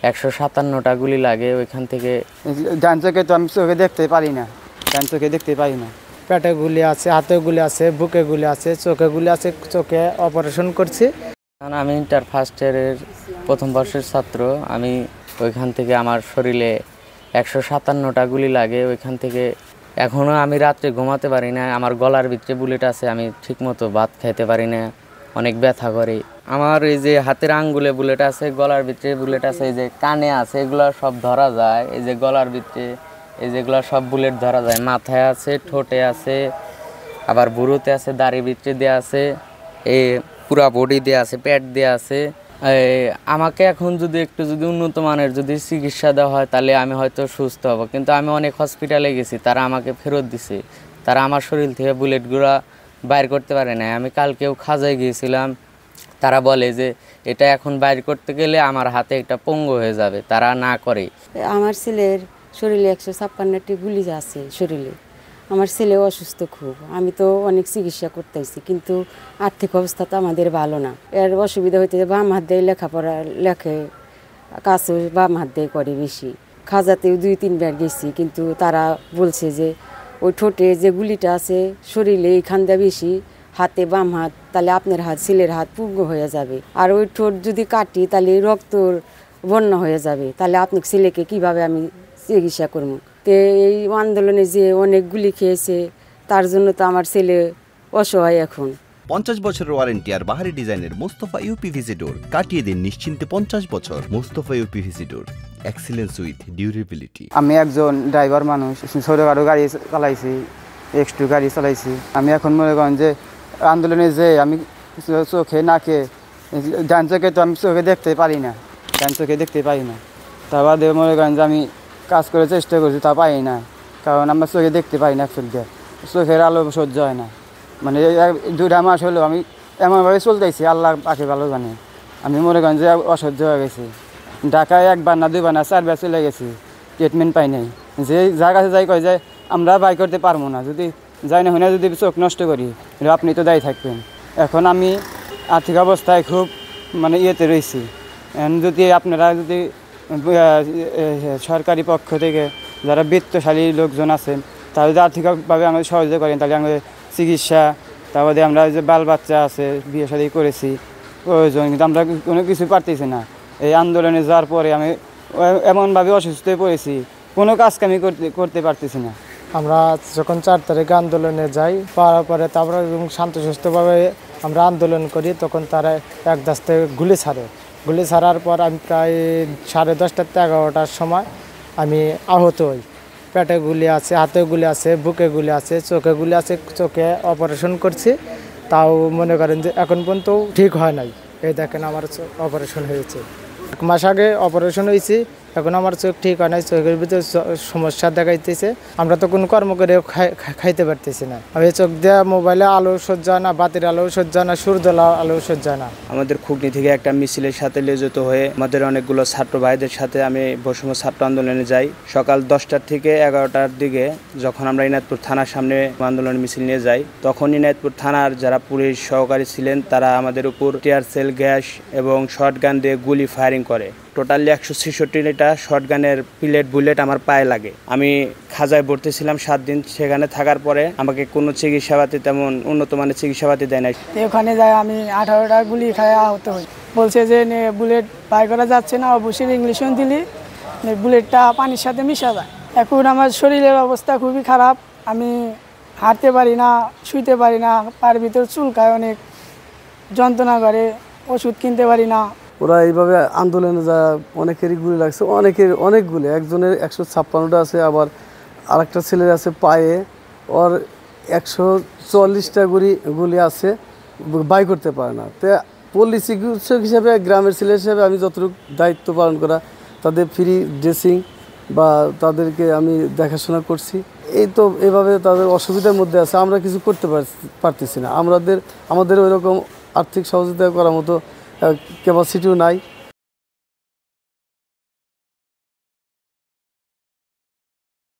157টা গুলি লাগে ওইখান থেকে। ডান চোখে তো আমি চোখে দেখতে পারি না, ডান চোখে দেখতে পারি না। পেটে গুলি আছে, হাতে গুলি আছে, বুকে গুলি আছে, চোখে গুলি আছে, চোখে অপারেশন করছি। আমি ইন্টার ফার্স্ট ইয়ারের প্রথম বর্ষের ছাত্র। আমি ওইখান থেকে আমার শরীরে 157টা গুলি লাগে ওইখান থেকে। এখনও আমি রাত্রে ঘুমাতে পারি না, আমার গলার ভিতরে বুলেট আছে, আমি ঠিকমতো ভাত খাইতে পারি না, অনেক ব্যথা করে। আমার এই যে হাতের আঙ্গুলে বুলেট আছে, গলার ভিতরে বুলেট আছে, এই যে কানে আছে, এগুলো সব ধরা যায়। এই যে গলার ভিতরে এই যেগুলো সব বুলেট ধরা যায়, মাথায় আছে, ঠোঁটে আছে, আবার বুড়োতে আছে, দাড়ির ভিতরে দেওয়া আছে, এই পুরা বডি দেওয়া আছে, পেট দেওয়া আছে। আমাকে এখন যদি উন্নত মানের চিকিৎসা দেওয়া হয় তাহলে আমি হয়তো সুস্থ হব, কিন্তু আমি অনেক হসপিটালে গেছি, তারা আমাকে ফেরত দিছে। তারা আমার শরীর থেকে বুলেটগুলো বাইর করতে পারে না। আমি কালকেও খাজায় গিয়েছিলাম, তারা বলে যে এটা এখন বাইর করতে গেলে আমার হাতে একটা পঙ্গু হয়ে যাবে, তারা না করে। আমার ছেলের শরীরে 156টি গুলি আছে শরীরে। আমার ছেলে অসুস্থ খুব, আমি তো অনেক চিকিৎসা করতেছি, কিন্তু আর্থিক অবস্থা তো আমাদের ভালো না। এর অসুবিধা হইতে বাম হাত দিয়ে লেখাপড়া কাজও বাম হাত দিয়ে করে বেশি। খাজাতেও 2-3 বার গেছি, কিন্তু তারা বলছে যে ওই ঠোঁটে যে গুলিটা আছে শরীরে এইখান দিয়ে বেশি, হাতে বাম হাত, তাহলে আপনার ছেলের হাত পুঙ্গ হয়ে যাবে। আর ওই ঠোঁট যদি কাটি তাহলে রক্তর বন্যা হয়ে যাবে, তাহলে আপনার ছেলেকে কিভাবে আমি চিকিৎসা করবো? তো এই আন্দোলনে যে অনেক গুলি খেয়েছে, তার জন্য তো আমার ছেলে অসহায় এখন। 50 বছরের ওয়ারেন্টি আর বাহারি ডিজাইনের মোস্তফা ইউপিভিসি ডোর, কাটিয়ে দিন নিশ্চিন্তে 50 বছর। Mostafa uPVC door, excellence with durability. আমি একজন ড্রাইভার মানুষ, ছোটোখাটো গাড়ি চালাইছি, X2 গাড়ি চালাইছি। আমি এখন মনে করেন যে আন্দোলনে যে আমি চোখে নাকে, ডান চোখে তো আমি চোখে দেখতে পারি না, ডান চোখে দেখতে পারি না। তার বাদে মনে করেন যে আমি কাজ করে চেষ্টা করছি, তা পাই না, কারণ আমরা চোখে দেখতে পাই না। অ্যাকচুয়ালি চোখের আলো সহ্য হয় না। মানে 2টা মাস হলেও আমি এমনভাবে চলতেছি, আল্লাহ পাখি ভালো জানে। আমি মনে করেন যে অসহ্য হয়ে গেছি। ঢাকায় 1বার না 2বার না 4বার চলে গেছি, ট্রিটমেন্ট পাই নাই। যে যার কাছে যাই কয় যে আমরা বাই করতে পারবো না, যদি যাই না হয় না, যদি চোখ নষ্ট করি আপনি তো দায়ী থাকবেন। এখন আমি আর্থিক অবস্থায় খুব ইয়েতে রয়েছি। যদি আপনারা যদি সরকারি পক্ষ থেকে যারা বিত্তশালী লোকজন আছেন, তারা যদি আর্থিকভাবে আমাদের সহযোগিতা করেন, তাহলে আমাদের চিকিৎসা, তারপরে আমরা যে বাল বাচ্চা আছে, বিয়ে শাদী করেছি প্রয়োজন, কিন্তু আমরা কোনো কিছু পারতেছি না। এই আন্দোলনে যাওয়ার পরে আমি এমনভাবে অসুস্থ হয়ে পড়েছি, কোনো কাজকে আমি করতে পারতেছি না। আমরা যখন 4 তারিখে আন্দোলনে যাই, পাওয়ার পরে তারপরে শান্তশিষ্টভাবে আমরা আন্দোলন করি, তখন তারা এক দাস্তে গুলি ছাড়ে। গুলি ছাড়ার পর আমি প্রায় 10:30 থেকে 11টার সময় আমি আহত হই। পেটে গুলি আছে, হাতে গুলি আছে, বুকে গুলি আছে, চোখে গুলি আছে, চোখে অপারেশন করছি, তাও মনে করেন যে এখন পর্যন্ত ঠিক হয় নাই। এই দেখেন আমার অপারেশন হয়েছে, 1 মাস আগে অপারেশন হয়েছি, এখন আমার চোখ ঠিক হয় নাই, চোখের ভিতরে সমস্যা দেখাইতেছে। আমরা তো কোনো কর্ম করে খাইতে পারতেছি না। আমি চোখ দেওয়া মোবাইলে আলো সহ্য হয় না, বাতির আলো সহ্য হয় না, সূর্য আলো সহ্য হয় না। আমাদের খুগনি থেকে একটা মিছিলের সাথে নিয়োজিত হয়ে আমাদের অনেকগুলো ছাত্র ভাইদের সাথে আমি বৈষম্য ছাত্র আন্দোলনে যাই। সকাল 10টা থেকে 11টার দিকে যখন আমরা ইনায়তপুর থানার সামনে আন্দোলন মিছিল নিয়ে যাই, তখন ইনায়তপুর থানার যারা পুলিশ সহকারী ছিলেন, তারা আমাদের উপর টিয়ার সেল গ্যাস এবং শর্টগান দিয়ে গুলি ফায়ারিং করে। টোটালি 166টা শর্টগানের বুলেট আমার পায়ে লাগে। আমি খাজায় ভর্তি ছিলাম 7 দিন। সেখানে থাকার পরে আমাকে কোনো চিকিৎসাপাতি, তেমন উন্নত মানের চিকিৎসাপাতি দেয় নাই। ওখানে যাই আমি 18টা গুলি খাই আহত হই। বলছে যে বুলেট বাই করা যাচ্ছে না, অবশ্যই ইংলিশন দিলি বুলেটটা পানির সাথে মিশা যায়। এখন আমার শরীরের অবস্থা খুবই খারাপ, আমি হাঁটতে পারি না, শুইতে পারি না, পায়ের ভিতর চুলকায়, অনেক যন্ত্রণা করে, ওষুধ কিনতে পারি না। ওরা এইভাবে আন্দোলনে যা অনেকেরই গুলি লাগছে, অনেক গুলি। একজনের 156টা আছে, আবার আরেকটা ছেলের আছে পায়ে, ওর 144টা গুলি আছে, বাই করতে পারে না। তো পল্লী চিকিৎসক হিসাবে, গ্রামের ছেলে হিসাবে আমি যতটুকু দায়িত্ব পালন করা, তাদের ফ্রি ড্রেসিং বা তাদেরকে আমি দেখাশোনা করছি। এই তো এভাবে তাদের অসুবিধার মধ্যে আছে, আমরা কিছু করতে পারতেছি না। আমাদের ওইরকম আর্থিক সহযোগিতা করার মতো ক্যাপাসিটিও নাই।